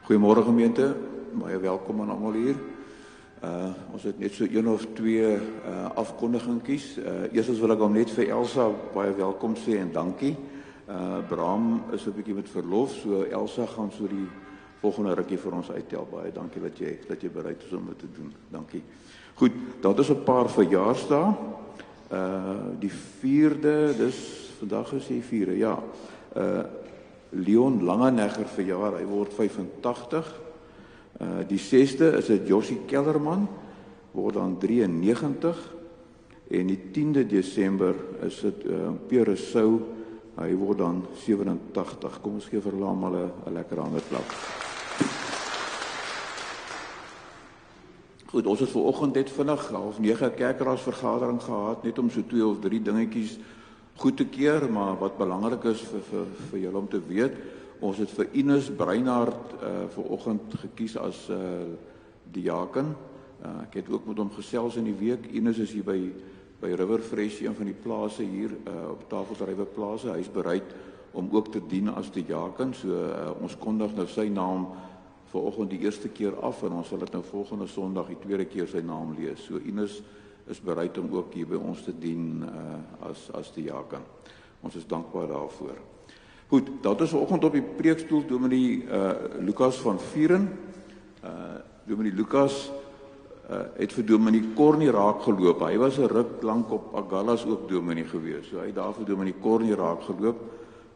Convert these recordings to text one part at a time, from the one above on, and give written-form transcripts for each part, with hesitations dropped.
Goeiemôre gemeente, baie welkom aan almal hier. Ons het net so een of twee afkondigingkies. Eerstens wil ek hom net vir Elsa baie welkom sê en dankie. Bram is 'n bietjie met verlof, so Elsa gaan so die volgende rukkie vir ons uittel. Baie dankie dat jy bereid is om dit te doen. Dankie. Goed, dat is 'n paar verjaarsdae. Die 4de, dis vandag is die 4de, ja. Leon Langenegger verjaar, hy word 85. Die 6de is dit Josie Kellerman, word dan 93. En die 10de Desember is dit Pierre Rousseau, hy word dan 87. Kom ons gee vir hulle almal 'n lekker handeklap. Goed, ons het vanoggend net vinnig 8:30 kerkraadsvergadering gehad, net om so 2 of 3 dingetjies goed te keer, maar wat belangrik is vir julle om te weet, ons het vir Ines Breinhard vanoggend gekies as diaken. Ek het ook met hom gesels in die week. Ines is hier by River Fresh, een van die plase hier op Tafeldrywe plase. Hy is bereid om ook te dien as diaken. So ons kondig nou sy naam vanoggend die eerste keer af en ons sal dit nou volgende Sondag die tweede keer sy naam lees. So Ines is bereid om ook hier by ons te dien as diaken. Ons is dankbaar daarvoor. Goed, dat is vanoggend op die preekstoel Dominee Lukas van Vieren. Dominee Lukas het vir Dominee Cornie raak geloop. Hy was 'n ruk lank op Agallas ook dominee gewees. So hy het daar vir Dominee Cornie raak geloop,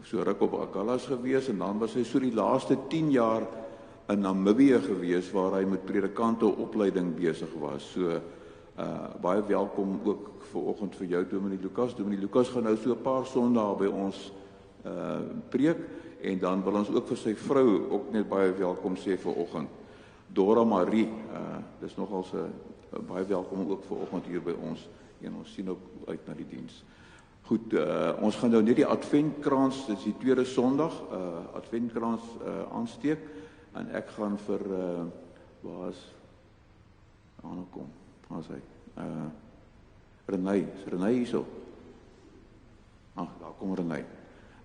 so ruk op Agallas gewees en dan was hy so die laaste 10 jaar in Namibië gewees waar hy met predikante opleiding besig was. So baie welkom ook vanoggend vir jou Dominee Lukas. Dominee Lukas gaan nou so 'n paar Sondae by ons preek en dan wil ons ook vir sy vrou ook net baie welkom sê vanoggend. Dora Marie, dis nogal baie welkom ook vanoggend hier by ons en ons sien ook uit na die diens. Goed, ons gaan nou net die adventkrans, dis die tweede Sondag, adventkrans aansteek en ek gaan vir waar is aankom. Waar is hy? Renay hierso. Daar kom Renay.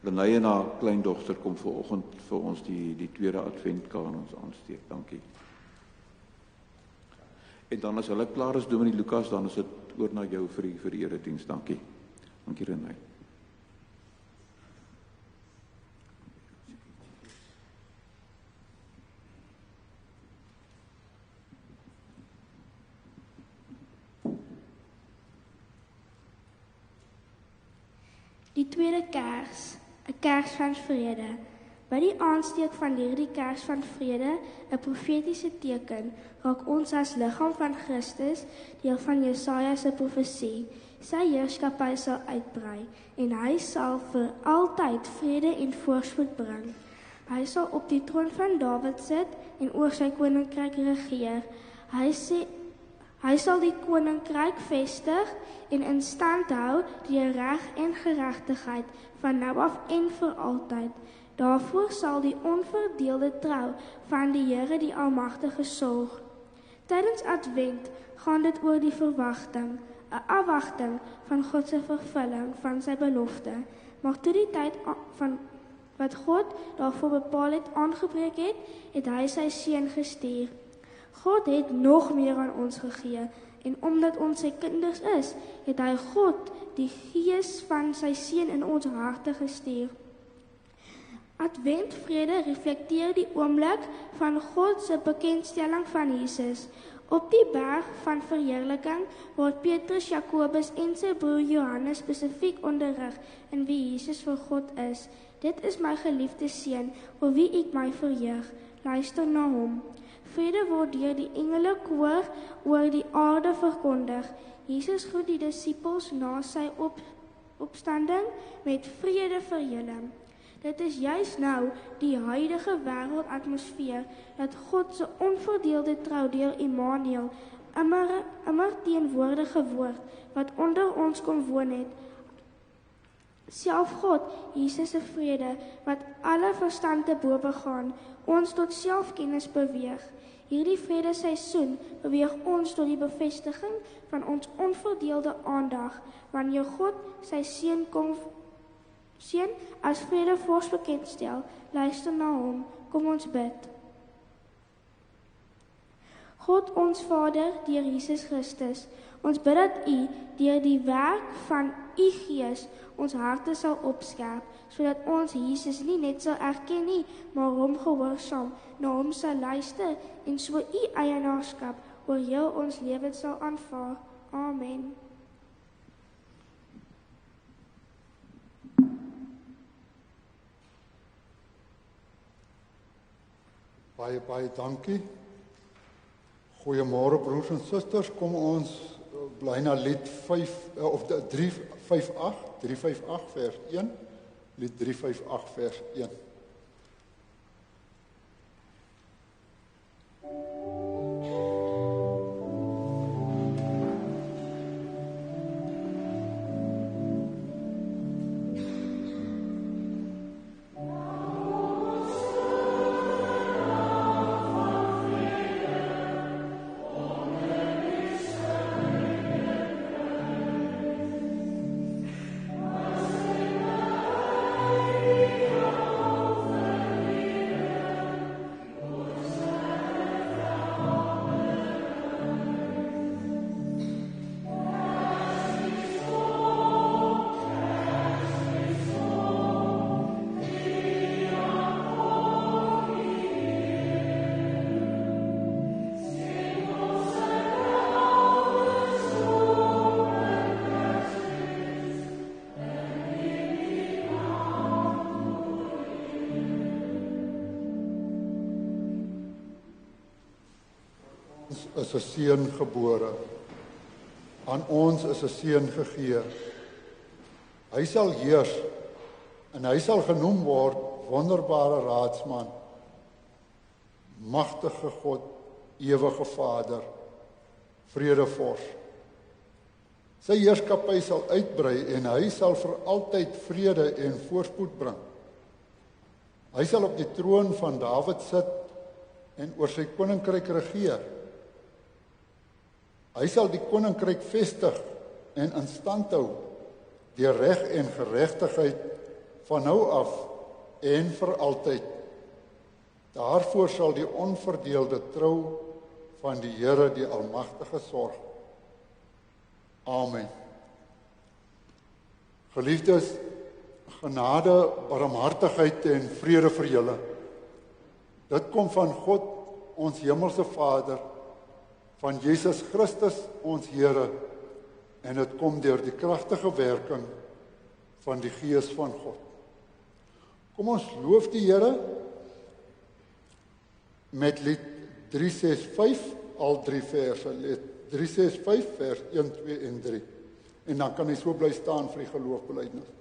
Renay en haar kleindogter kom vanoggend vir ons die tweede adventkrans aansteek. Dankie. En dan as hulle klaar is, Dominee Lukas, dan is dit oor na jou vir die erediens. Dankie. Dankie Renay. Die tweede kers, 'n kers van vrede. By die aansteek van hierdie kers van vrede, 'n profetiese teken, raak ons as liggaam van Christus deel van Jesaja se profesie. Sy heerskappy sal uitbrei en hy sal vir altyd vrede en voorspoed bring. Hy sal op die troon van Dawid sit en oor sy koninkryk regeer. Hy sal die koninkryk vestig en in stand hou deur reg en geregtigheid van nou af en vir altyd. Daarvoor sal die onverdeelde trou van die Here die Almagtige sorg. Tydens Advent gaan dit oor die verwagting, 'n afwagting van God se vervulling van sy belofte. Maar toe die tyd van wat God daarvoor bepaal het aangebreek het, het hy sy seun gestuur. God het nog meer aan ons gegee en omdat ons sy kinders is, het hy God die gees van sy seun in ons harte gestuur. Adventvrede reflekteer die oomblik van God se bekendstelling van Jesus. Op die berg van verheerliking word Petrus, Jakobus en sy broer Johannes spesifiek onderrig in wie Jesus vir God is. Dit is my geliefde seun, oor wie ek my verheug. Luister na hom. Vrede word deur die engele koor oor die aarde verkondig. Jesus groet die disippels na sy opstanding met vrede vir julle. Dit is juis nou die huidige wêreldatmosfeer dat God se onverdeelde trou deur Immanuel immer teenwoordige woord wat onder ons kom woon het. Self God, Jesus se vrede wat alle verstand te bowe gaan, ons tot selfkennis beweeg. Hierdie vredeseisoen beweeg ons tot die bevestiging van ons onverdeelde aandag wanneer God sy seun as vredevors bekendstel. Luister na hom. Kom ons bid. God ons Vader, deur Jesus Christus, ons bid dat U, deur die werk van U Gees, ons harte sal opskerp, sodat ons Jesus nie net sal erken nie, maar hom gehoorsaam, na hom sal luister, en so U eienaarskap oor heel ons lewens sal aanvaar. Amen. Baie dankie. Goeiemôre broers en susters, kom ons bly na lied 358 vers 1. Lied 358 vers 1. Is 'n seun gebore. Aan ons is 'n seun gegee. Hy sal heers en hy sal genoem word wonderbare raadsman, magtige God, ewige Vader, vredevors. Sy heerskappy sal uitbrei en hy sal vir altyd vrede en voorspoed bring. Hy sal op die troon van Dawid sit en oor sy koninkryk regeer. Hy sal die koninkryk vestig en in stand hou deur reg en geregtigheid van nou af en vir altyd. Daarvoor sal die onverdeelde trou van die Here die Almagtige sorg. Amen. Geliefdes, genade, barmhartigheid en vrede vir julle. Dit kom van God, ons hemelse Vader, van Jesus Christus, ons Here, en dit kom deur die kragtige werking van die Gees van God. Kom ons loof die Here met lied 365, al 3 verse, lied 365 vers 1, 2 en 3. En dan kan jy so bly staan vir die geloofbelijdenis.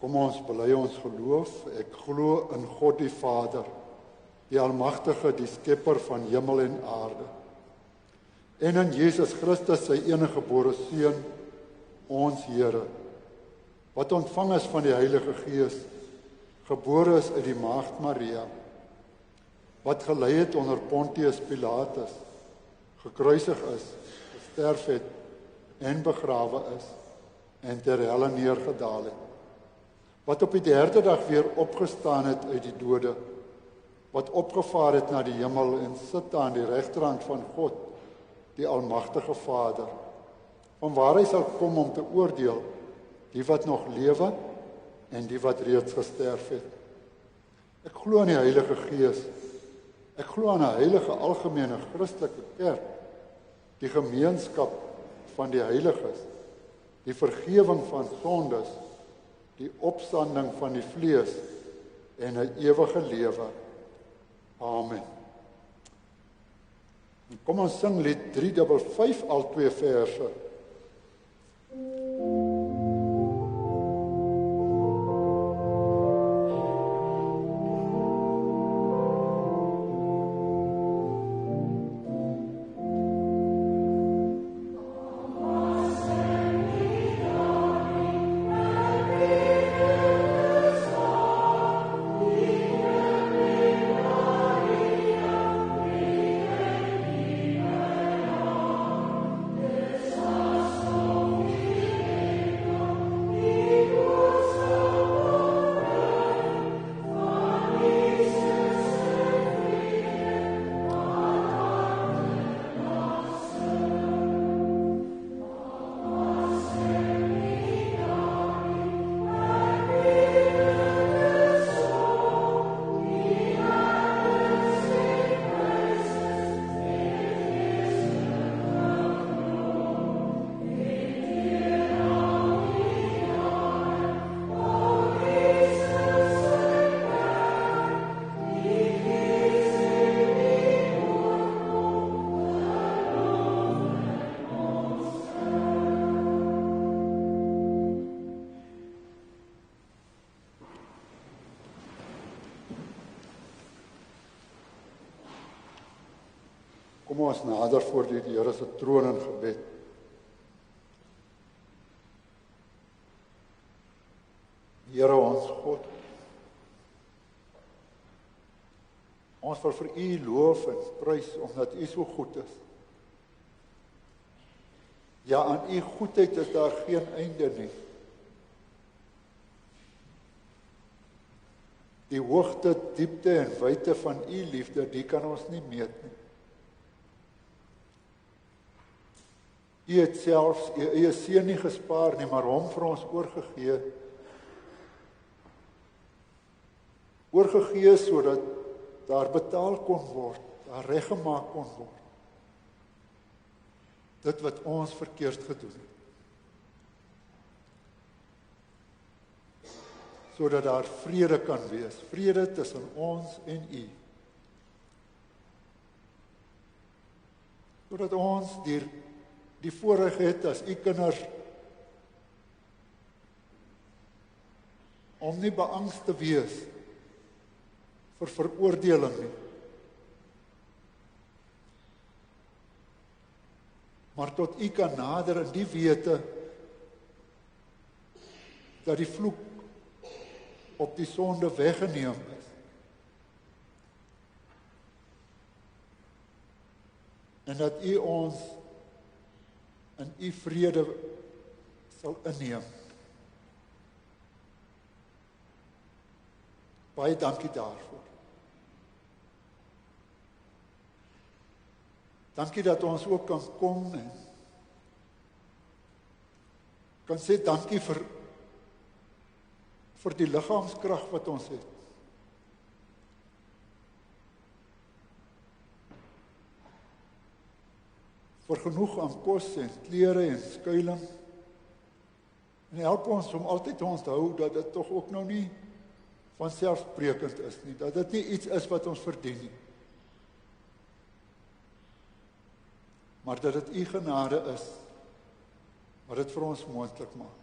Kom ons bely ons geloof. Ek glo in God die Vader, die Almagtige, die Skepper van hemel en aarde. En in Jesus Christus, sy eniggebore Seun, ons Here, wat ontvang is van die Heilige Gees, gebore is uit die Maagd Maria, wat gelei het onder Pontius Pilatus, gekruisig is, gesterf het en begrawe is, en ter helle neergedaal het, wat op die 3de dag weer opgestaan het uit die dode, wat opgevaar het na die hemel en sit aan die regterhand van God, die Almagtige Vader, vanwaar hy sal kom om te oordeel die wat nog lewe en die wat reeds gesterf het. Ek glo in die Heilige Gees. Ek glo aan 'n heilige algemene Christelike kerk, die gemeenskap van die heiliges, die vergifnis van sondes, die opstanding van die vlees en 'n ewige lewe. Amen. En kom ons sing lied 355, al 2 verse. Kom ons nader voor die Here se troon in gebed. Here ons God, ons wil vir U loof en prys omdat U so goed is. Ja, aan U goedheid is daar geen einde nie. Die hoogte, diepte en wyte van U liefde, die kan ons nie meet nie. U het selfs U eie seun nie gespaar nie, maar hom vir ons oorgegee. Oorgegee sodat daar betaal kon word, daar reggemaak kon word. Dit wat ons verkeerd gedoen het. Sodat daar vrede kan wees, vrede tussen ons en U. Sodat ons die voorreg het as U kinders om nie beangst te wees vir veroordeling nie, maar tot U kan nader in die wete dat die vloek op die sonde weggeneem is. En dat U ons in U vrede sal inneem. Baie dankie daarvoor. Dankie dat ons ook kan kom en kan sê dankie vir die liggaamskrag wat ons het. Vir genoeg aan kos en klere en skuiling. En help ons om altyd te onthou dat dit tog ook nou nie vanselfsprekend is nie, dat dit nie iets is wat ons verdien nie. Maar dat dit U genade is wat dit vir ons moontlik maak.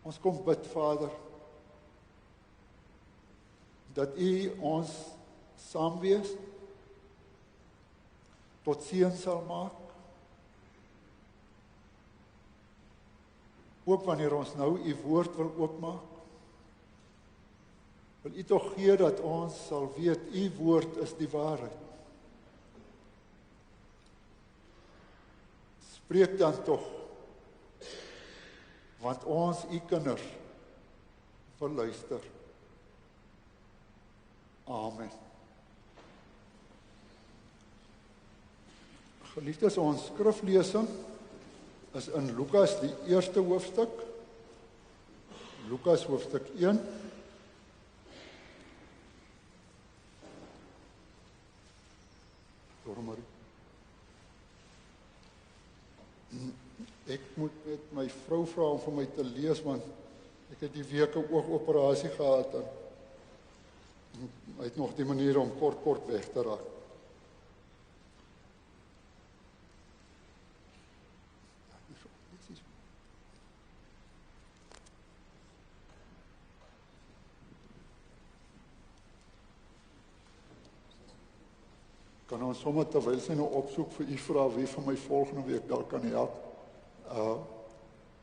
Ons kom bid, Vader, dat U ons saam wees, tot seën sal maak. Ook wanneer ons nou U woord wil oopmaak, wil U tog gee dat ons sal weet, U woord is die waarheid. Spreek dan tog, want ons U kinders verluister. Amen. Geliefdes, ons skriflesing is in Lukas die eerste hoofstuk, Lukas hoofstuk 1. Ek moet met my vrou vra om vir my te lees, want ek het die week 'n oogoperasie gehad en hy het nog die manier om kort weg te raak. Kan ons sommer terwyl sy nou opsoek vir u vra wie vir my volgende week dalk kan help.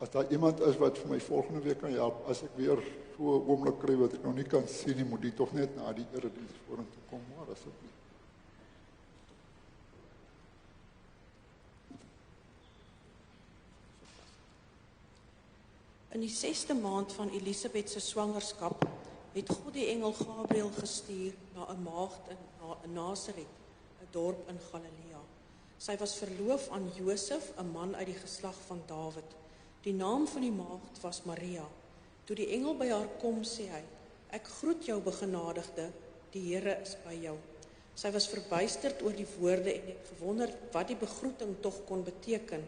As daar iemand is wat vir my volgende week kan help, as ek weer so 'n oomblik kry wat ek nou nie kan sien nie, moet die tog net na die erediens vorentoe kom, maar asseblief. In die 6de maand van Elisabeth se swangerskap het God die engel Gabriël gestuur na 'n maagd in Nasaret, 'n dorp in Galilea. Sy was verloof aan Josef, 'n man uit die geslag van Dawid. Die naam van die maagd was Maria. Toe die engel by haar kom, sê hy: "Ek groet jou, begenadigde, die Here is by jou." Sy was verbuisterd oor die woorde en het gewonder wat die begroeting tog kon beteken.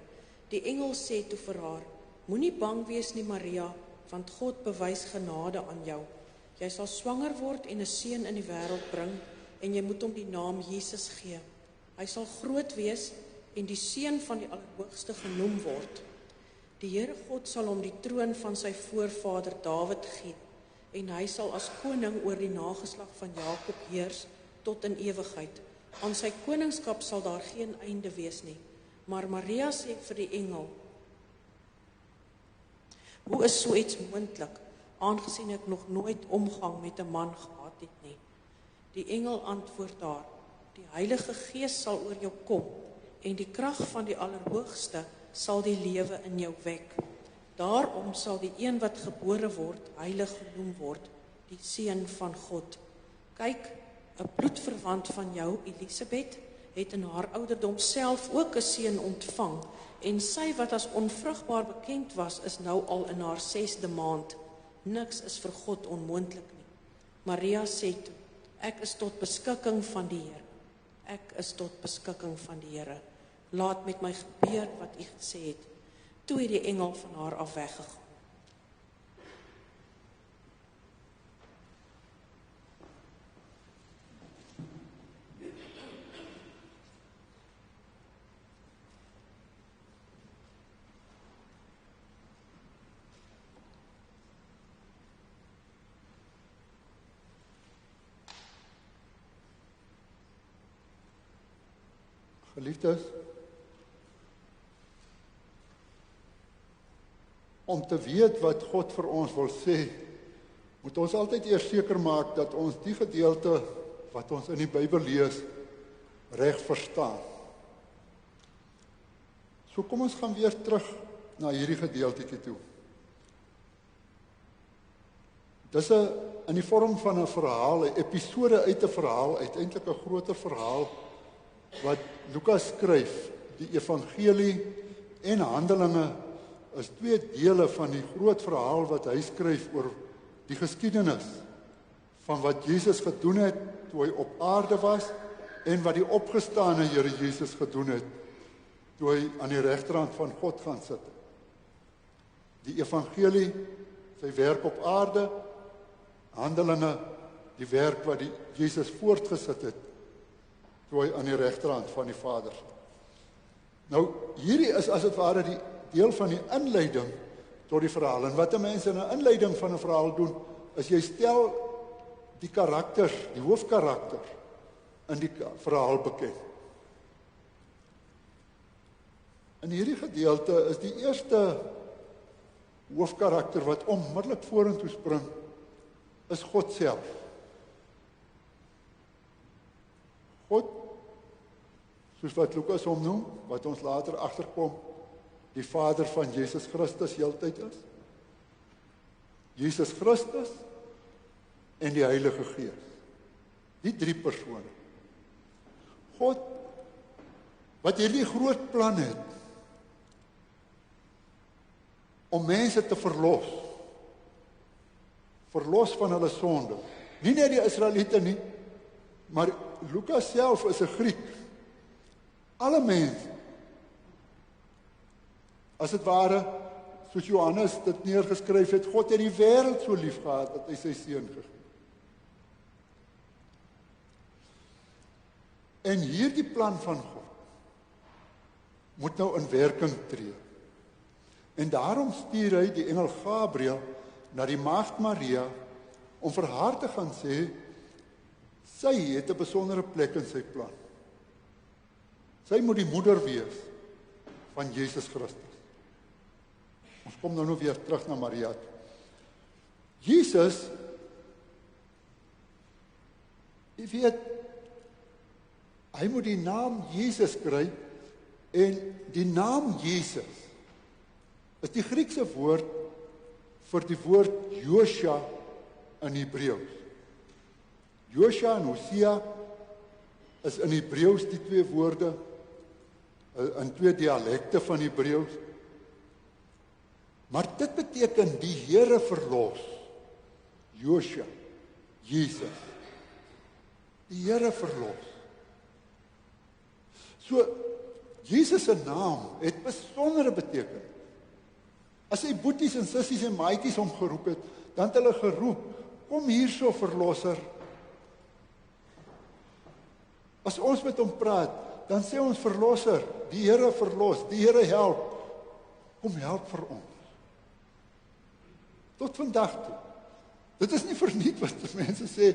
Die engel sê toe vir haar: "Moenie bang wees nie, Maria, want God bewys genade aan jou. Jy sal swanger word en 'n seun in die wêreld bring, en jy moet hom die naam Jesus gee. Hy sal groot wees en die seun van die Allerhoogste genoem word. Die Here God sal hom die troon van sy voorvader Dawid gee, en hy sal as koning oor die nageslag van Jakob heers tot in ewigheid. Aan sy koningskap sal daar geen einde wees nie." Maar Maria sê vir die engel: "Hoe is so iets moontlik, aangesien ek nog nooit omgang met 'n man gehad het nie?" Die engel antwoord haar: "Die Heilige Gees sal oor jou kom, en die krag van die Allerhoogste sal die lewe in jou wek. Daarom sal die een wat gebore word, heilig genoem word, die Seun van God. Kyk, 'n bloedverwant van jou, Elisabeth, het in haar ouderdom self ook 'n seun ontvang, en sy wat as onvrugbaar bekend was, is nou al in haar 6de maand. Niks is vir God onmoontlik nie." Maria sê toe: "Ek is tot beskikking van die Here. Ek is tot beskikking van die Here. Laat met my gebeur wat U gesê het." Toe het die engel van haar af weggegaan. Geliefdes, om te weet wat God vir ons wil sê, moet ons altyd eers seker maak dat ons die gedeelte wat ons in die Bybel lees, reg verstaan. So kom ons gaan weer terug na hierdie gedeeltetjie toe. Dis in die vorm van 'n verhaal, 'n episode uit 'n verhaal, uiteindelik 'n groter verhaal, wat Lukas skryf. Die evangelie en Handelinge is 2 dele van die groot verhaal wat hy skryf oor die geskiedenis van wat Jesus gedoen het toe hy op aarde was en wat die opgestane Here Jesus gedoen het toe hy aan die regterhand van God gaan sit. Die evangelie, sy werk op aarde, Handelinge, die werk wat die Jesus voortgesit het toe hy aan die regterhand van die Vader sit. Nou, hierdie is as het ware die deel van die inleiding tot die verhaal. En wat 'n mens in 'n inleiding van 'n verhaal doen, is jy stel die karakters, die hoofkarakter in die verhaal bekend. In hierdie gedeelte is die eerste hoofkarakter wat onmiddellik vorentoe spring, is God self. God, soos wat Lukas hom noem, wat ons later agterkom, die Vader van Jesus Christus heeltyd is. Jesus Christus en die Heilige Gees. Die drie persone. God, wat hierdie groot plan het, om mense te verlos van hulle sonde. Nie net die Israeliete nie, maar Lukas self is 'n Griek. Alle mense, as dit ware, soos Johannes dit neergeskryf het, God het die wêreld so lief gehad, dat hy sy seun gegee. En hierdie plan van God moet nou in werking tree. En daarom stuur hy die engel Gabriël na die maagd Maria om vir haar te gaan sê, sy het 'n besondere plek in sy plan. Sy moet die moeder wees van Jesus Christus. Ons kom nou weer terug na Maria toe. Jesus, jy weet, hy moet die naam Jesus kry, en die naam Jesus is die Griekse woord vir die woord Josia in Hebreëus. Josia en Hosea is in Hebreëus die twee woorde, in twee dialekte van Hebreëus. Maar dit beteken die Here verlos. Josia, Jesus. Die Here verlos. So, Jesus se naam het besondere betekenis. As hy boeties en sissies en maatjies hom geroep het, dan het hulle geroep, kom hierso verlosser. As ons met hom praat, dan sê ons verlosser, die Here verlos, die Here help. Kom help vir ons. Tot vandag toe. Dit is nie verniet wat mense sê,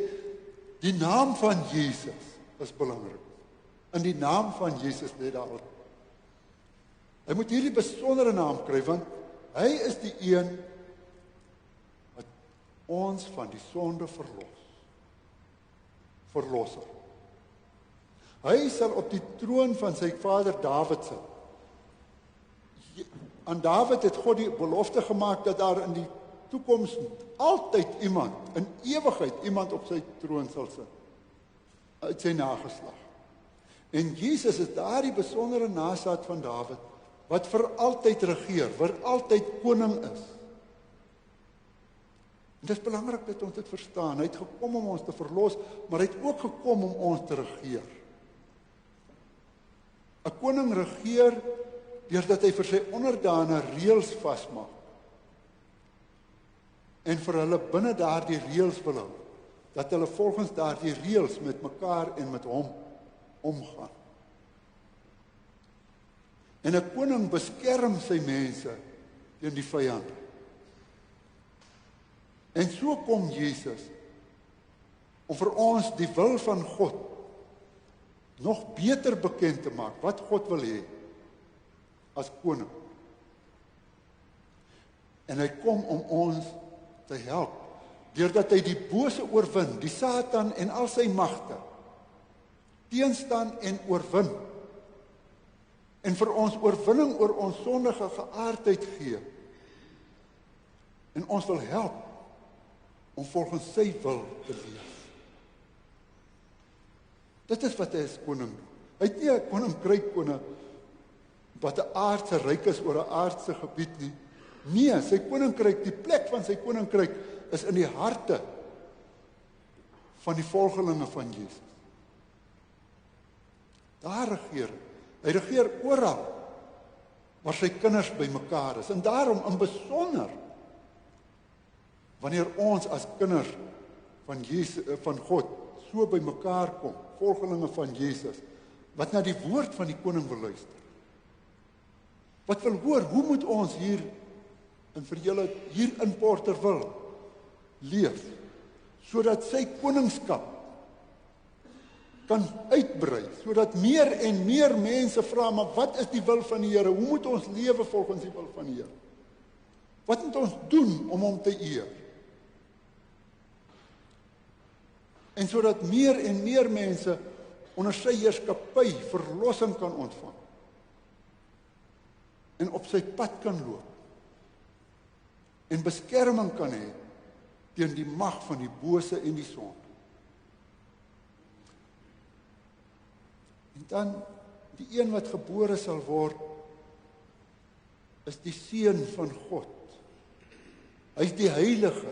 die naam van Jesus is belangrik. In die naam van Jesus lê daar al. Hy moet hierdie besondere naam kry, want hy is die een wat ons van die sonde verlosser. Hy sal op die troon van sy vader Dawid sit. Aan Dawid het God die belofte gemaak dat daar in die toekoms altyd iemand, in ewigheid iemand op sy troon sal sit, uit sy nageslag. En Jesus is daardie besondere nageslag van Dawid, wat vir altyd regeer, vir altyd koning is. En dit is belangrik dat ons dit verstaan. Hy het gekom om ons te verlos, maar hy het ook gekom om ons te regeer. 'n Koning regeer deurdat hy vir sy onderdane reëls vasmaak. En vir hulle binne daardie reëls wil hou, dat hulle volgens daardie reëls met mekaar en met hom omgaan. En 'n koning beskerm sy mense teen die vyand. En so kom Jesus om vir ons die wil van God nog beter bekend te maak, wat God wil hê as koning. En hy kom om ons te help, deurdat hy die bose oorwin, die Satan en al sy magte, teenstaan en oorwin, en vir ons oorwinning oor ons sondige geaardheid gee, en ons wil help om volgens sy wil te leef. Dit is wat hy as koning doen. Hy het nie 'n koninkryk wat 'n aardse ryk is oor 'n aardse gebied nie. Nee, sy koninkryk, die plek van sy koninkryk is in die harte van die volgelinge van Jesus. Daar regeer hy. Hy regeer oral waar sy kinders bymekaar is. En daarom in besonder wanneer ons as kinders van Jesus, van God so bymekaar kom, volgelinge van Jesus, wat na die woord van die koning wil luister. Wat wil hoor, hoe moet ons hier en vir julle hier in Porterville leef, sodat sy koningskap kan uitbrei, sodat meer en meer mense vra, maar wat is die wil van die Here? Hoe moet ons lewe volgens die wil van die Here? Wat moet ons doen om hom te eer? En sodat meer en meer mense onder sy heerskappy verlossing kan ontvang en op sy pad kan loop en beskerming kan hê teen die mag van die bose en die sonde. En dan die een wat gebore sal word is die seun van God. Hy is die heilige,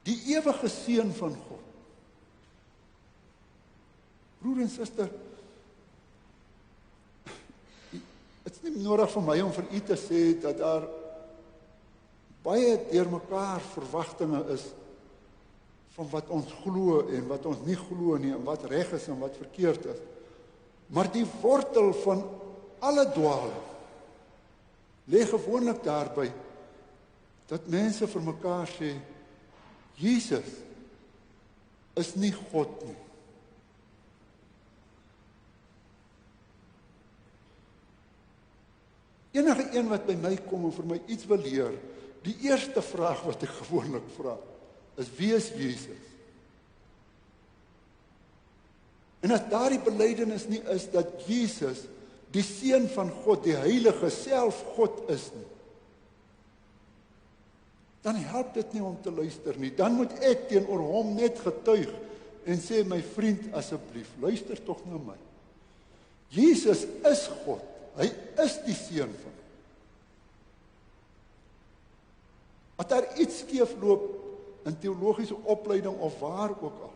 die ewige seun van God. Broer en suster, dit is nie nodig vir my om vir u te sê dat daar baie deurmekaar verwagtinge is van wat ons glo en wat ons nie glo nie, en wat reg is en wat verkeerd is. Maar die wortel van alle dwaling lê gewoonlik daarby dat mense vir mekaar sê, Jesus is nie God nie. Enige een wat by my kom en vir my iets wil leer, die eerste vraag wat ek gewoonlik vra, is wie is Jesus? En as daardie belydenis nie is dat Jesus die seun van God, die heilige self God is nie, dan help dit nie om te luister nie. Dan moet ek teenoor hom net getuig en sê, my vriend, asseblief, luister tog na my. Jesus is God. Hy is die seun van God. As daar iets skeef loop in teologiese opleiding of waar ook al,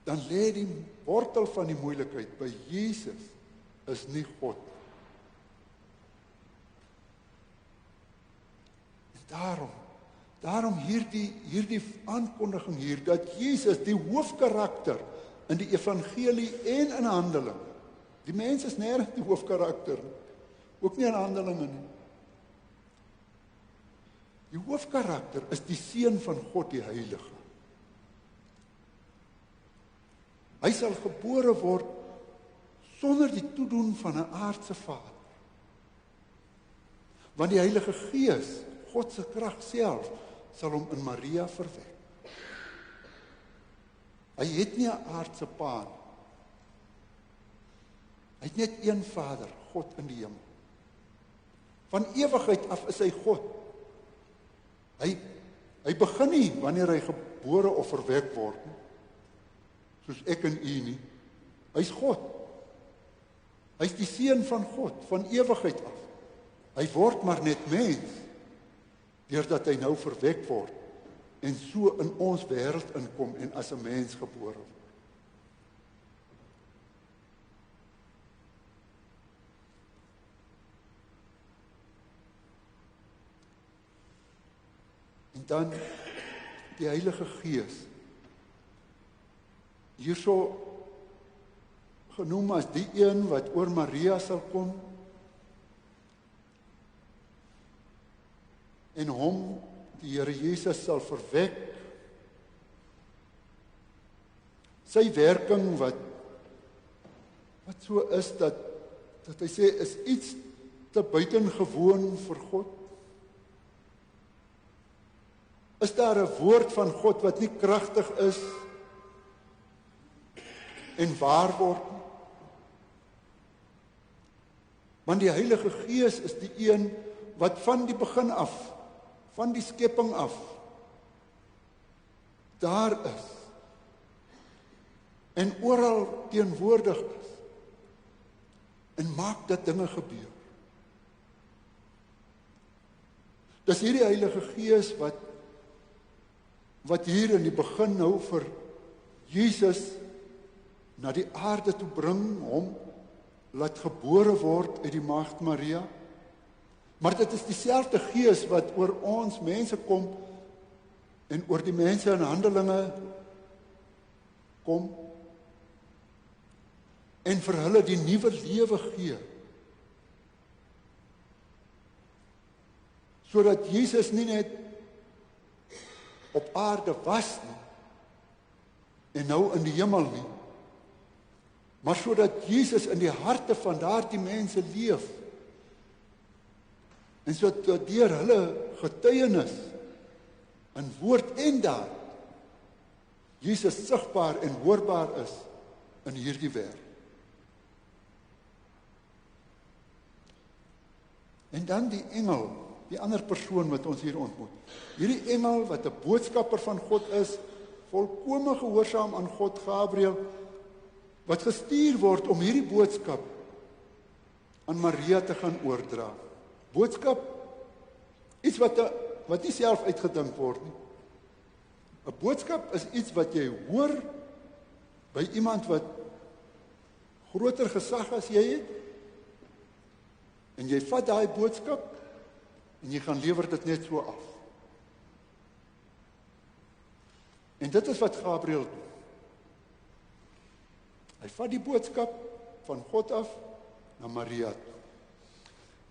dan lê die wortel van die moeilikheid by Jesus is nie God. En daarom hierdie aankondiging hier, dat Jesus die hoofkarakter in die evangelie en in Handelinge, die mens is nêrens die hoofkarakter, ook nie in Handelinge nie. Die hoofkarakter is die seun van God, die heilige. Hy sal gebore word sonder die toedoen van 'n aardse vader. Want die Heilige Gees, God se krag self, sal hom in Maria verwek. Hy het nie 'n aardse pa nie. Hy het net een Vader, God in die hemel. Van ewigheid af is hy God. Hy begin nie wanneer hy gebore of verwek word nie, soos ek en u nie. Hy's God. Hy's die seun van God, van ewigheid af. Hy word maar net mens, deurdat hy nou verwek word, en so in ons wêreld inkom en as 'n mens gebore word. En dan die Heilige Gees, hierso genoem as die een wat oor Maria sal kom en hom, die Here Jesus, sal verwek. Sy werking wat so is dat hy sê is iets te buitengewoon vir God. Is daar 'n woord van God wat nie kragtig is en waar word nie? Want die Heilige Gees is die een wat van die begin af, van die skepping af, daar is en oral teenwoordig is en maak dat dinge gebeur. Dis hierdie Heilige Gees wat hier in die begin nou vir Jesus na die aarde toe bring, hom laat gebore word uit die maagd Maria. Maar dit is dieselfde Gees wat oor ons mense kom en oor die mense in Handelinge kom en vir hulle die nuwe lewe gee. sodat Jesus nie net op aarde was nie, en nou in die hemel nie, maar sodat Jesus in die harte van daardie mense leef, en sodat deur hulle getuienis, in woord en daad, Jesus sigbaar en hoorbaar is in hierdie wêreld. En dan die engel, die ander persoon wat ons hier ontmoet. Hierdie engel wat 'n boodskapper van God is, volkome gehoorsaam aan God, Gabriël, wat gestuur word om hierdie boodskap aan Maria te gaan oordra. Boodskap, iets wat nie self uitgedink word nie. 'n Boodskap is iets wat jy hoor by iemand wat groter gesag as jy het, en jy vat daai boodskap en jy gaan lewer dit net so af. En dit is wat Gabriël doen. Hy vat die boodskap van God af na Maria toe.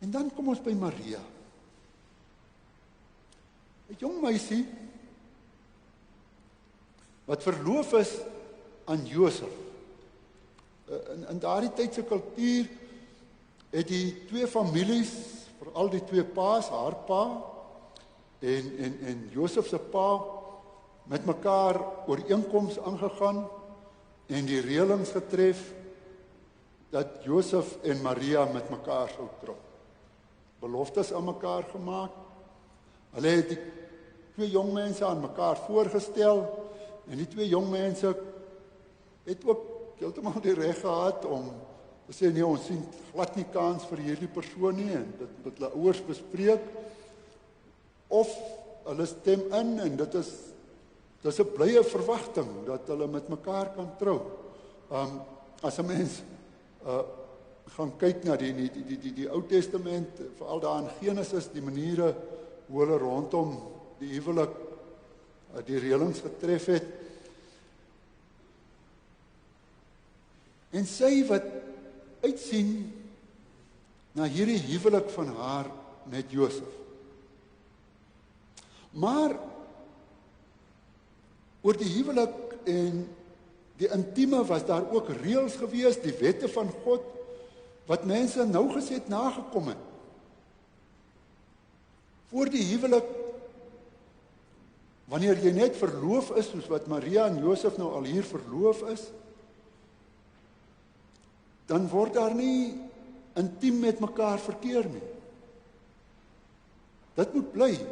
En dan kom ons by Maria. 'n Jong meisie wat verloof is aan Josef. In daardie tyd se kultuur het die twee families, veral die twee paas, haar pa en Josef se pa, met mekaar ooreenkoms aangegaan en die reëlings getref dat Josef en Maria met mekaar sou trou. Beloftes aan mekaar gemaak. Hulle het die twee jong mense aan mekaar voorgestel en die twee jong mense het ook heeltemal die reg gehad om te sê nee, ons sien glad nie kans vir hierdie persoon nie, en dit met hulle ouers bespreek, of hulle stem in en dit is 'n blye verwagting dat hulle met mekaar kan trou. As 'n mens gaan kyk na die Ou Testament, veral daar in Genesis, die maniere hoe hulle rondom die huwelik die reëlings getref het. En sy wat uitsien na hierdie huwelik van haar met Josef. Maar oor die huwelik en die intieme was daar ook reëls gewees, die wette van God, wat mense nougeset nagekom het. Voor die huwelik, wanneer jy net verloof is, soos wat Maria en Josef nou al hier verloof is, dan word daar nie intiem met mekaar verkeer nie. Dit moet bly,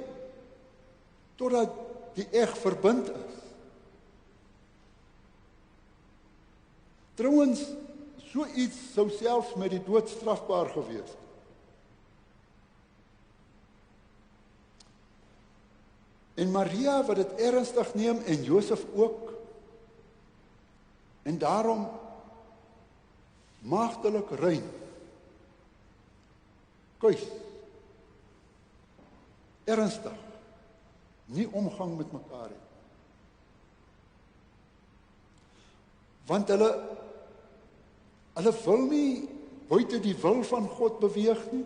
totdat die eg verbind is. Trouwens, so iets sou selfs met die dood strafbaar gewees het. En Maria wat dit ernstig neem, en Josef ook, en daarom maagdelik rein, kuis, ernstig, nie omgang met mekaar het. Want hulle wil nie buite die wil van God beweeg nie,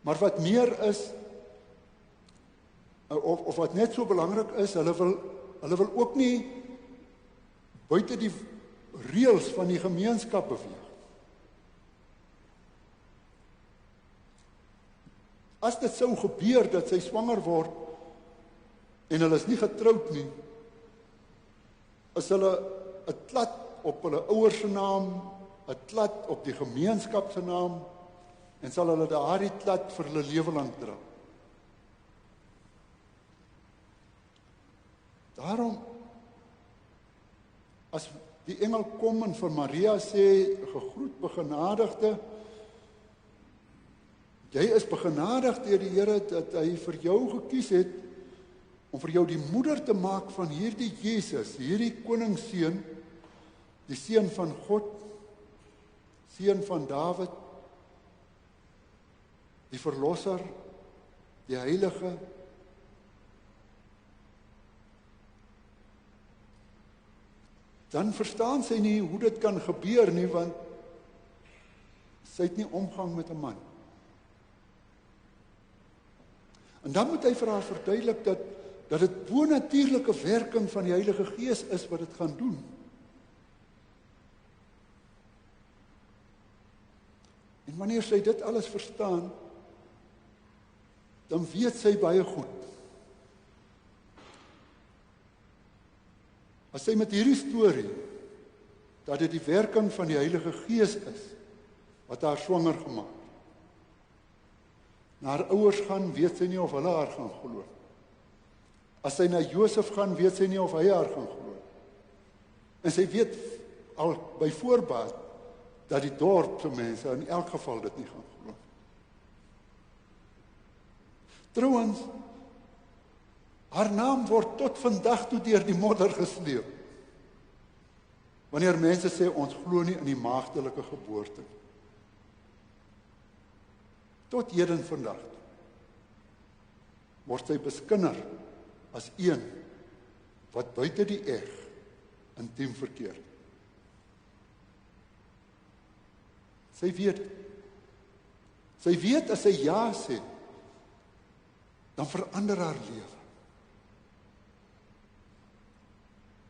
maar wat meer is, of wat net so belangrik is, hulle wil ook nie buite die reëls van die gemeenskap beweeg. As dit sou gebeur dat sy swanger word en hulle is nie getroud nie, is hulle 'n klad op hulle ouers se naam, 'n klad op die gemeenskap se naam, en sal hulle daardie klad vir hulle lewe lank dra. Daarom, as die engel kom en vir Maria sê, gegroet begenadigde, jy is begenadigd deur die Here dat hy vir jou gekies het om vir jou die moeder te maak van hierdie Jesus, hierdie koningsseun, die seun van God, seun van Dawid, die verlosser, die heilige. Dan verstaan sy nie hoe dit kan gebeur nie, want sy het nie omgang met 'n man. En dan moet hy vir haar verduidelik dat dit bonatuurlike werking van die Heilige Gees is wat dit gaan doen. En wanneer sy dit alles verstaan, dan weet sy baie goed. As sy met hierdie storie, dat dit die werking van die Heilige Gees is, wat haar swanger gemaak. Na haar ouers gaan, weet sy nie of hulle haar gaan glo. As sy na Josef gaan, weet sy nie of hy haar gaan glo. En sy weet al by voorbaat, dat die dorpse mense in elk geval dit nie gaan glo. Trouwens, haar naam word tot vandag toe deur die modder gesleep. Wanneer mense sê, ons glo nie in die maagdelike geboorte. Tot heden vandag word sy beskinder as een wat buite die eg intiem verkeer. Sy weet as sy ja sê, dan verander haar lewe.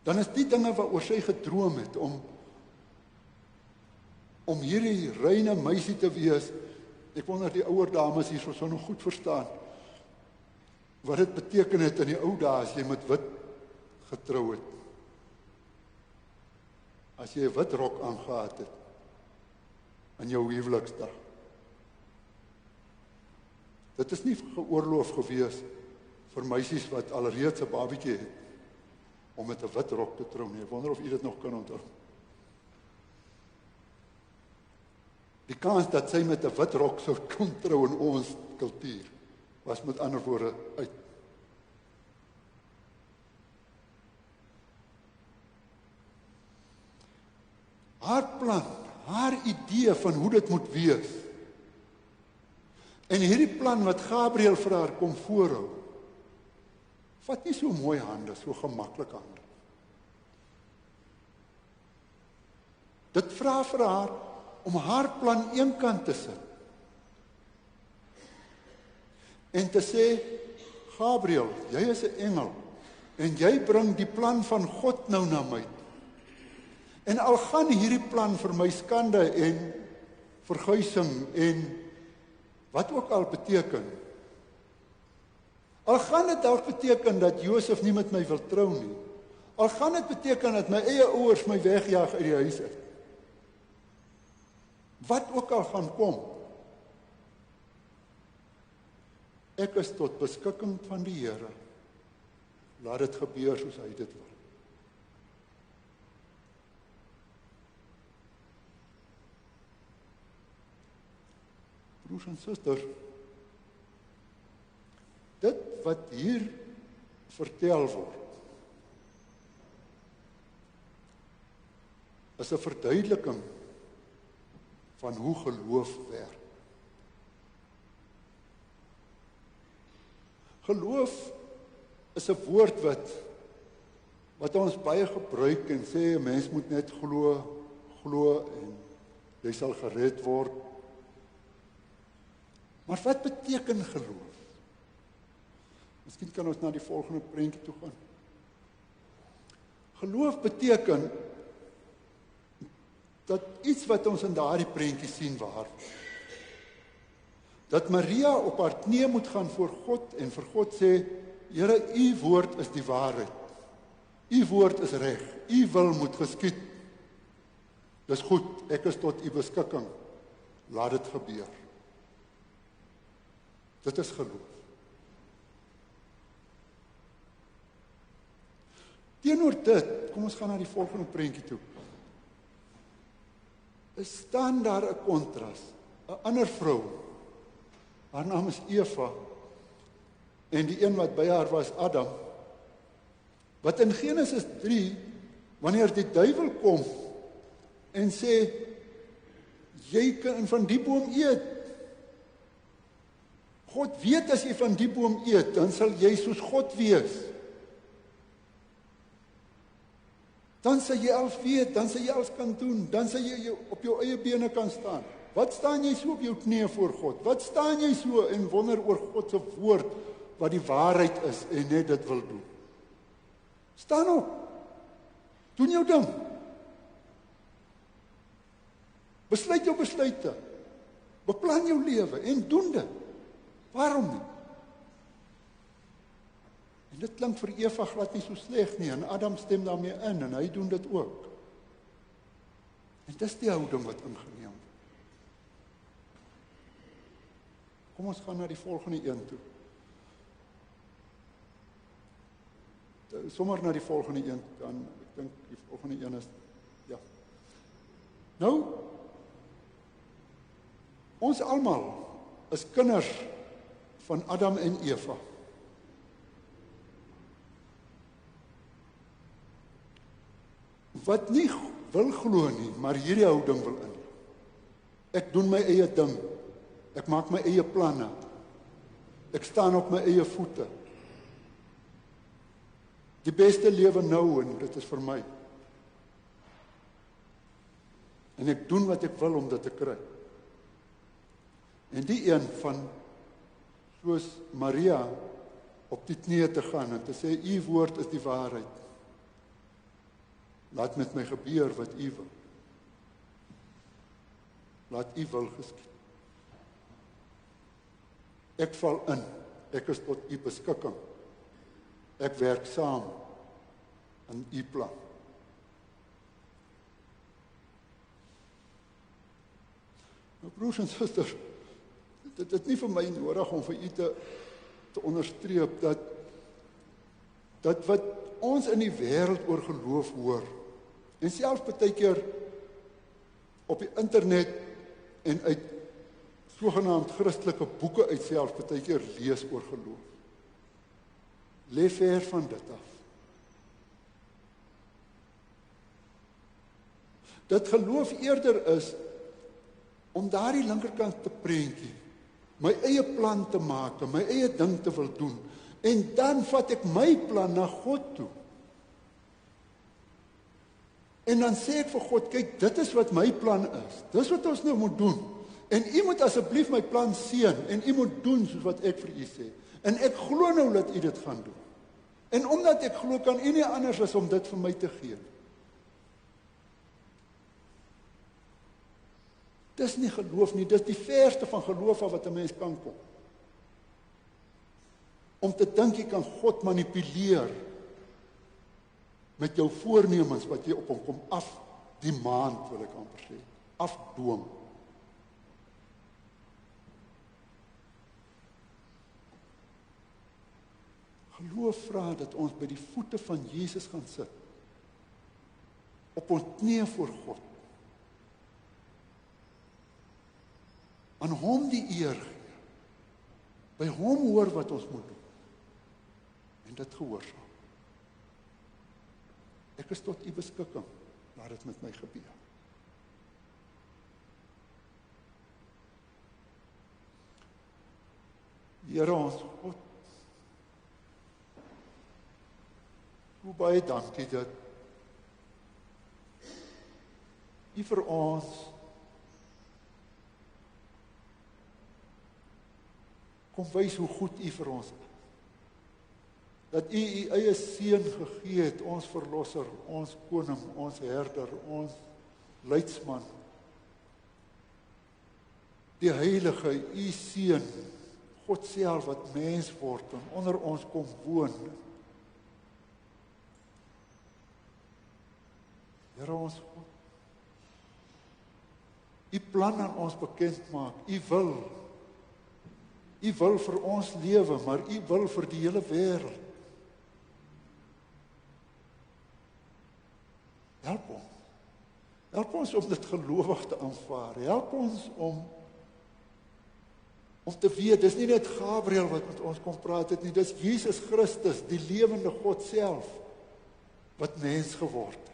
Dan is die dinge waaroor sy gedroom het, om hierdie reine meisie te wees, ek wonder die ouer dames hier sou nog goed verstaan, wat dit beteken het in die ou dae, as jy met wit getrou het. As jy 'n wit rok aangehad het, in jou huweliksdag. Dit is nie geoorloof gewees vir meisies wat alreeds 'n babietjie het, om met 'n wit rok te trou nie. Ek wonder of u dit nog kan onthou. Die kans dat sy met 'n wit rok sou kon trou in ons kultuur, was met ander woorde uit. Haar plan, haar idee van hoe dit moet wees, en hierdie plan wat Gabriël vir haar kom voorhou, vat nie so mooi hande, so gemaklik hande. Dit vra vir haar om haar plan eenkant te sit. En te sê, Gabriël, jy is 'n engel, en jy bring die plan van God nou na my. En al gaan hierdie plan vir my skande en verguising en wat ook al beteken, al gaan dit dalk beteken dat Josef nie met my wil trou nie, al gaan dit beteken dat my eie ouers my wegjaag uit die huis uit, wat ook al gaan kom, ek is tot beskikking van die Here, laat dit gebeur soos hy dit wil. Broers en susters, dit wat hier vertel word, is 'n verduideliking van hoe geloof werk. Geloof is 'n woord wat ons baie gebruik en sê 'n mens moet net glo en jy sal gered word. Maar wat beteken geloof? Miskien kan ons na die volgende prentjie toe gaan. Geloof beteken dat iets wat ons in daardie prentjie sien waar word. Dat Maria op haar knie moet gaan voor God en vir God sê, Here, u woord is die waarheid. U woord is reg. U wil moet geskied. Dis goed, ek is tot u beskikking. Laat dit gebeur. Dit is geloof. Teenoor dit, kom ons gaan na die volgende prentjie toe. Staan daar 'n kontras, 'n ander vrou. Haar naam is Eva en die een wat by haar was Adam. Wat in Genesis 3, wanneer die duiwel kom en sê jy kan van die boom eet. God weet as jy van die boom eet, dan sal jy soos God wees. Dan sal jy alles weet, dan sal jy alles kan doen, dan sal jy op jou eie bene kan staan. Wat staan jy so op jou knieë voor God? Wat staan jy so en wonder oor God se woord wat die waarheid is en net dit wil doen. Staan op. Doen jou ding. Besluit jou besluite. Beplan jou lewe en doen dit. Waarom nie? En dit klink vir Eva glad nie so sleg nie, en Adam stem daarmee in, en hy doen dit ook. En dis die houding wat ingeneem word. Kom ons gaan na die volgende een toe. Sommer na die volgende een, dan, ek dink die volgende een is, ja. Nou, ons almal is kinders van Adam en Eva. Wat nie wil glo nie, maar hierdie houding wil in. Ek doen my eie ding. Ek maak my eie planne. Ek staan op my eie voete. Die beste lewe nou, en dit is vir my. En ek doen wat ek wil om dit te kry. En die een van, soos Maria, op die knieë te gaan en te sê, u woord is die waarheid. Laat met my gebeur wat u wil. Laat u wil geskied. Ek val in. Ek is tot u beskikking. Ek werk saam in u plan. Nou broers en susters, dit is nie vir my nodig om vir u te onderstreep dat wat ons in die wêreld oor geloof hoor, en selfs baie keer op die internet en uit sogenaamd Christelike boeke uit selfs baie keer lees oor geloof. Lê ver van dit af. Dat geloof eerder is om daardie linkerkant te prentjie, my eie plan te maak, my eie ding te wil doen, en dan vat ek my plan na God toe. En dan sê ek vir God, kyk, dit is wat my plan is. Dis wat ons nou moet doen. En u moet asseblief my plan seën, en u moet doen soos wat ek vir u sê. En ek glo nou dat u dit gaan doen. En omdat ek glo, kan u nie anders as om dit vir my te gee. Dis nie geloof nie, dis die verste van geloof af wat 'n mens kan kom. Om te dink jy kan God manipuleer met jou voornemens wat jy op hom kom af die maand, wil ek amper sê, afdoom. Geloof vra dat ons by die voete van Jesus gaan sit, op ons knieë voor God, aan hom die eer gee, by hom hoor wat ons moet doen, en dit gehoorsaam. Ek is tot u beskikking, laat dit met my gebeur. Here ons God, hoe baie dankie dat u vir ons kom wys hoe goed u vir ons is. Dat u eie seun gegee het, ons verlosser, ons koning, ons herder, ons leidsman. Die heilige, u seun, God self wat mens word en onder ons kom woon. Here ons God, u plan aan ons bekend maak, u wil vir ons lewe, maar u wil vir die hele wêreld. Help ons om dit gelowig te aanvaar. Help ons om te weet, dis nie net Gabriël wat met ons kom praat het nie, dis Jesus Christus, die lewende God self, wat mens geword het.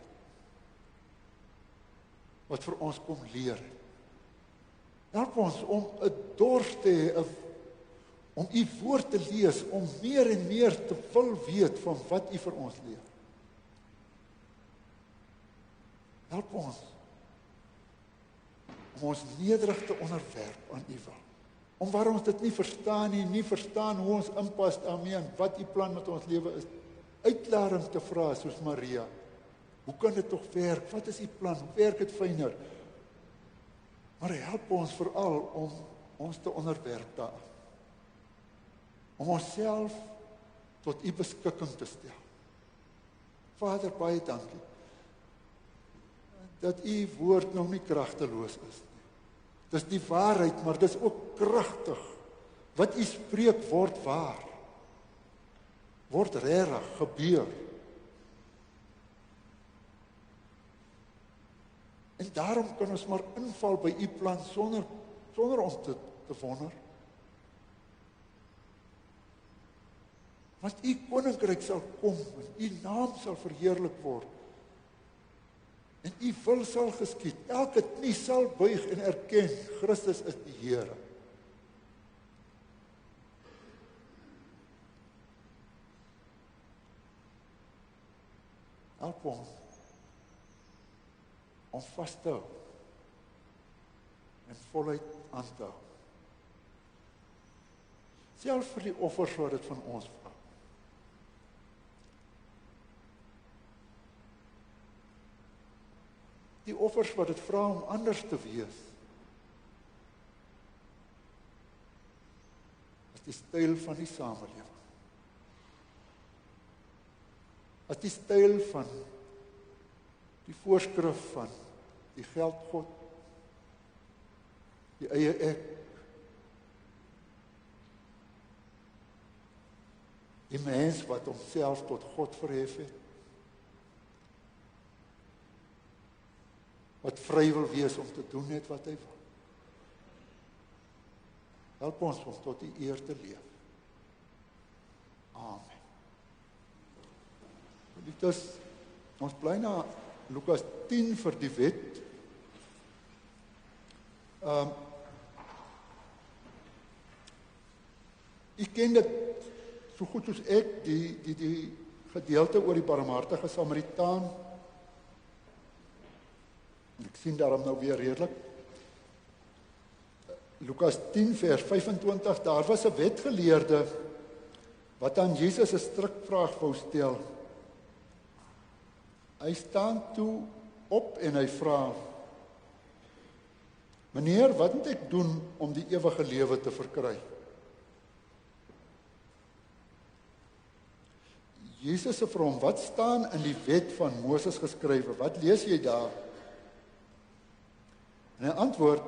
Wat vir ons kom leer. Help ons om 'n dors te hê, om u woord te lees, om meer en meer te wil weet van wat u vir ons leer. Help ons om ons nederig te onderwerp aan u wil. Om waar ons dit nie verstaan nie, nie verstaan hoe ons inpas daarmee en wat U plan met ons lewe is. Uitklaring te vra soos Maria. Hoe kan dit tog werk? Wat is U plan? Hoe werk dit fyner? Maar help ons veral om ons te onderwerp daaraan. Om onsself tot U beskikking te stel. Vader, baie dankie dat U woord nog nie kragteloos is nie. Dis die waarheid, maar dis ook kragtig. Wat U spreek word waar. Word regtig gebeur. En daarom kan ons maar inval by U plan sonder ons te wonder. Want U koninkryk sal kom en U naam sal verheerlik word. En U wil sal geskied. Elke knie sal buig en erken Christus is die Here. Help ons om vas te hou en voluit aan te hou. Selfs vir die offers wat dit van ons vra. Die offers wat dit vra om anders te wees. As die styl van die samelewing. As die styl van die voorskrif van die geldgod, die eie ek, die mens wat homself tot God verhef het, wat vry wil wees om te doen net wat hy wil. Help ons om tot die eer te leef. Amen. Liefdes, ons bly na Lukas 10 vir die wet. Ek ken dit so goed soos ek, die gedeelte oor die barmhartige Samaritaan. Ek sien daarom nou weer redelik. Lukas 10 vers 25, daar was 'n wetgeleerde wat aan Jesus 'n strikvraag wou stel. Hy staan toe op en hy vra: "Meneer, wat moet ek doen om die ewige lewe te verkry?" Jesus sê vir hom: "Wat staan in die wet van Moses geskrywe? Wat lees jy daar?" En hy antwoord: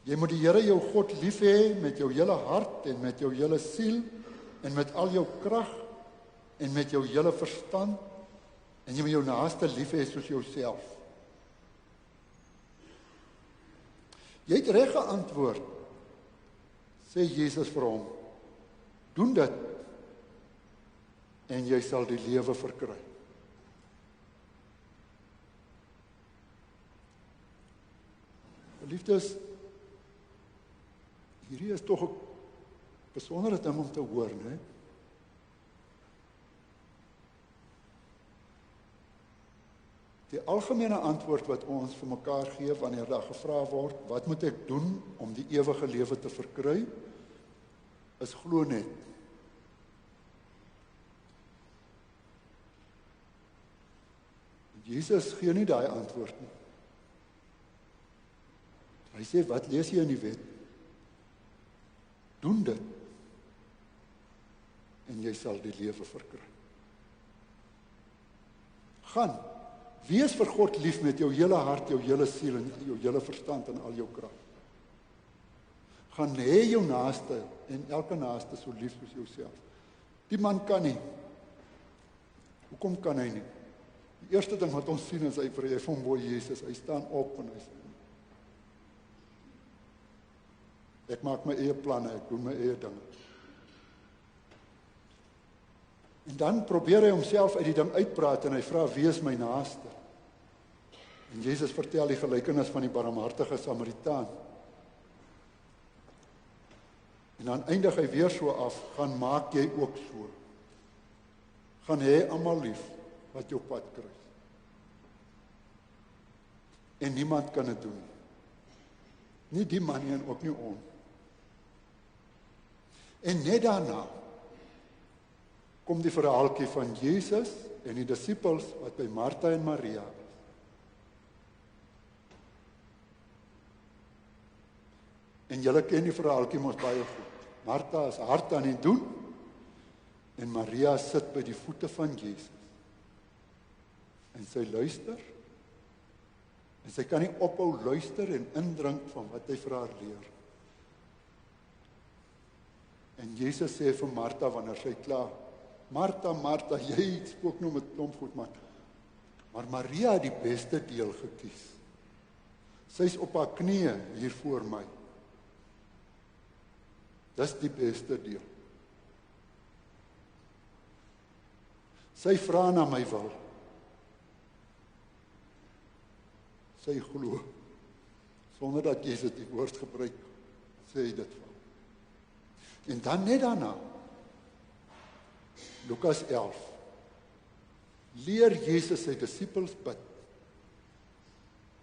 "Jy moet die Here jou God lief hê met jou hele hart en met jou hele siel en met al jou krag en met jou hele verstand en jy moet jou naaste lief hê soos jouself." Jy het reg geantwoord, sê Jesus vir hom. "Doen dit en jy sal die lewe verkry." Liefdes, hierdie is tog 'n besondere ding om te hoor, né? Die algemene antwoord wat ons vir mekaar gee wanneer daar gevra word, wat moet ek doen om die ewige lewe te verkry, is glo net. Jesus gee nie daai antwoord nie. Hy sê, wat lees jy in die wet? Doen dit en jy sal die lewe verkry. Gaan, wees vir God lief met jou hele hart, jou hele siel en jou hele verstand en al jou krag. Gaan hê jou naaste en elke naaste so lief soos jouself. Die man kan nie. Hoekom kan hy nie? Die eerste ding wat ons sien is hy verhef hom bo Jesus. Hy staan op en hy sê, ek maak my eie planne, ek doen my eie dinge. En dan probeer hy homself uit die ding uitpraat en hy vra, wie is my naaste? En Jesus vertel die gelykenis van die barmhartige Samaritaan. En dan eindig hy weer so af, gaan maak jy ook so. Gaan hê almal lief wat jou pad kruis. En niemand kan dit doen. Nie die man nie en ook nie ons. En net daarna kom die verhaaltjie van Jesus en die disippels wat by Martha en Maria was. En julle ken die verhaaltjie mos baie goed. Martha is hard aan die doen en Maria sit by die voete van Jesus. En sy luister en sy kan nie ophou luister en indrink van wat hy vir haar leer. En Jesus sê vir Martha wanneer sy klaar, Martha, Martha, jy spook nou met klomp goed, maar Maria het die beste deel gekies. Sy is op haar knieë hier voor my. Dis die beste deel. Sy vra na my wil. Sy glo. Sonder dat Jesus die woord gebruik, sê hy dit van. En dan net daarna, Lukas 11, leer Jesus sy disippels bid.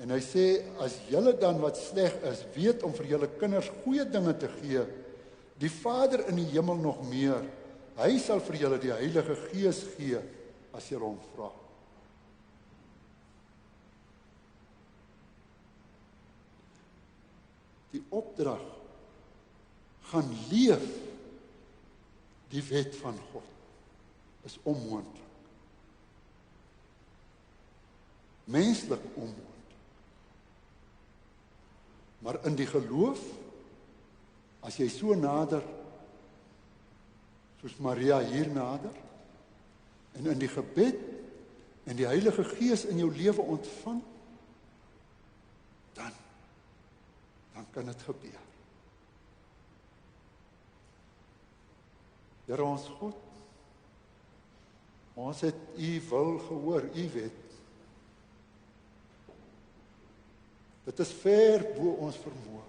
En hy sê, as julle dan wat sleg is, weet om vir julle kinders goeie dinge te gee, die Vader in die hemel nog meer, hy sal vir julle die Heilige Gees gee, as julle hom vra. Die opdrag, gaan leef die wet van God, is onmoontlik. Menslik onmoontlik. Maar in die geloof, as jy so nader, soos Maria hier nader, en in die gebed, en die Heilige Gees in jou lewe ontvang, dan kan dit gebeur. Here ons God, ons het u wil gehoor, u wet. Dit is ver bo ons vermoë.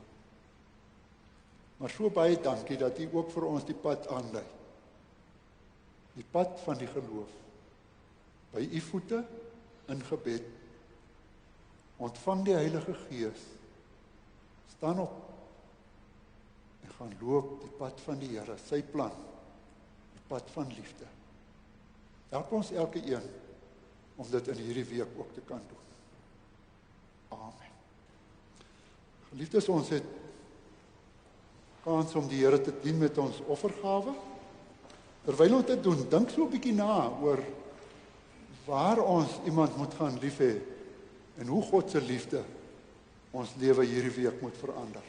Maar so baie dankie dat u ook vir ons die pad aanlei. Die pad van die geloof. By u voete in gebed. Ontvang die Heilige Gees. Staan op en gaan loop die pad van die Here, sy plan. Die pad van liefde. Help ons elke een om dit in hierdie week ook te kan doen. Amen. Geliefdes, ons het kans om die Here te dien met ons offergawe. Terwyl ons dit doen, dink so 'n bietjie na oor waar ons iemand moet gaan lief hê en hoe God se liefde ons lewe hierdie week moet verander.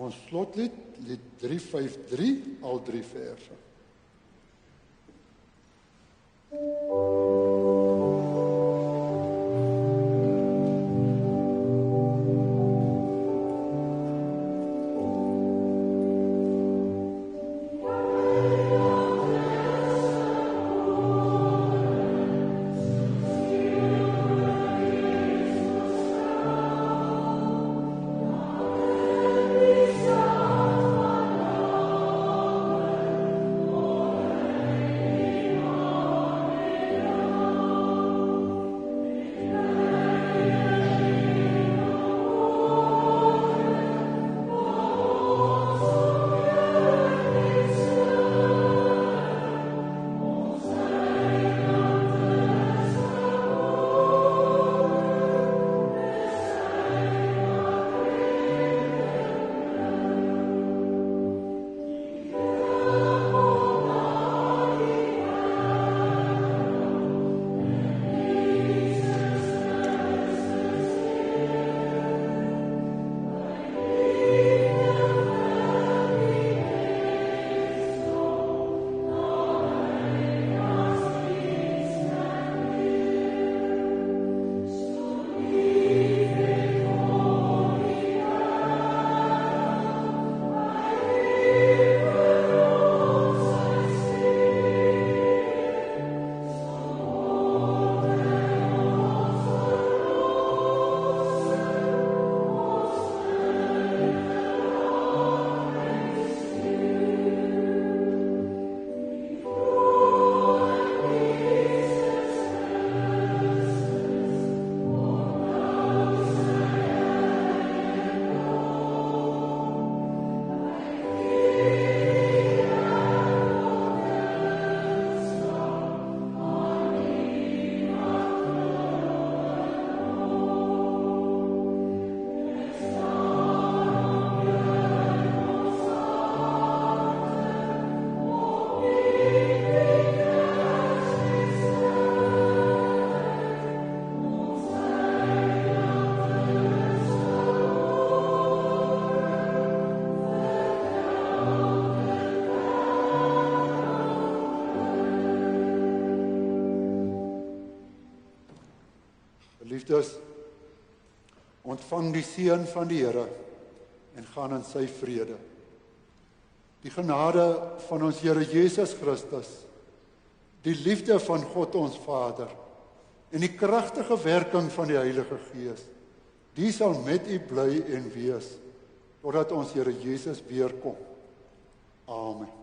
Ons slotlied, lied 353, al 3 verse. Geliefdes, ontvang die seën van die Here en gaan in sy vrede. Die genade van ons Here Jesus Christus, die liefde van God ons Vader en die kragtige werking van die Heilige Gees, die sal met u bly en wees totdat ons Here Jesus weer kom. Amen.